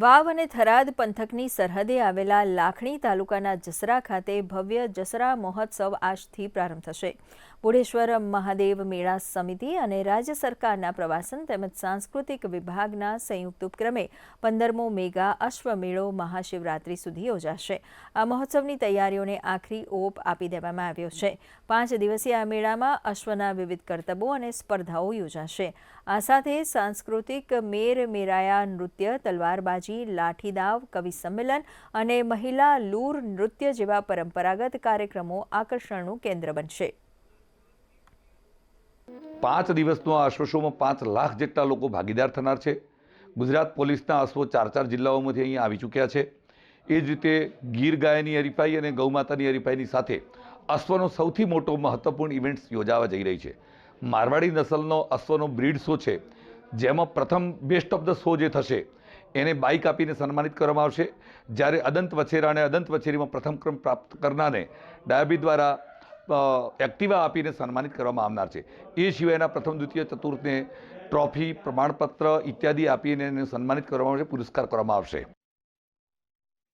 વાવ અને થરાદ પંથકની સરહદે આવેલા લાખણી તાલુકાના જસરા ખાતે ભવ્ય જસરા મહોત્સવ આજથી પ્રારંભ થશે. બુઢેશ્વર મહાદેવ મેળા સમિતિ અને રાજ્ય સરકારના પ્રવાસન તેમજ સાંસ્કૃતિક વિભાગના સંયુક્ત ઉપક્રમે 15મો મેગા અશ્વમેળો મહાશિવરાત્રી સુધી યોજાશે. આ મહોત્સવની તૈયારીઓને આખરી ઓપ આપી દેવામાં આવ્યો છે. 5 દિવસીય આ મેળામાં અશ્વના વિવિધ કરતબો અને સ્પર્ધાઓ યોજાશે. આ સાથે સાંસ્કૃતિક મેરાયા નૃત્ય, તલવારબાજી, લાઠીદાવ, કવિ સંમેલન અને મહિલા લૂર નૃત્ય જેવા પરંપરાગત કાર્યક્રમો આકર્ષણનું કેન્દ્ર બનશે. 5 દિવસનો આ અશ્વ શોમાં 5 લાખ જેટલા લોકો ભાગીદાર થનાર છે. ગુજરાત પોલીસના અશ્વો 4 જિલ્લાઓમાંથી અહીં આવી ચૂક્યા છે. એ જ રીતે ગીર ગાયની હરીફાઈ અને ગૌમાતાની હરીફાઈની સાથે અશ્વનો સૌથી મોટો મહત્વપૂર્ણ ઇવેન્ટ્સ યોજાવા જઈ રહી છે. મારવાડી નસલનો અશ્વનો બ્રીડ શો છે, જેમાં પ્રથમ બેસ્ટ ઓફ ધ શો જે થશે એને બાઇક આપીને સન્માનિત કરવામાં આવશે. જ્યારે અદંત વછેરા અને અદંત વછેરીમાં પ્રથમ ક્રમ પ્રાપ્ત કરનારને ડાયાબી દ્વારા એક્ટિવા આપીને સન્માનિત કરવામાં આવનાર છે. એ સિવાયના પ્રથમ, દ્વિતીય, ચતુર્થને ટ્રોફી, પ્રમાણપત્ર ઇત્યાદિ આપીને એને સન્માનિત કરવામાં આવશે, પુરસ્કાર કરવામાં આવશે.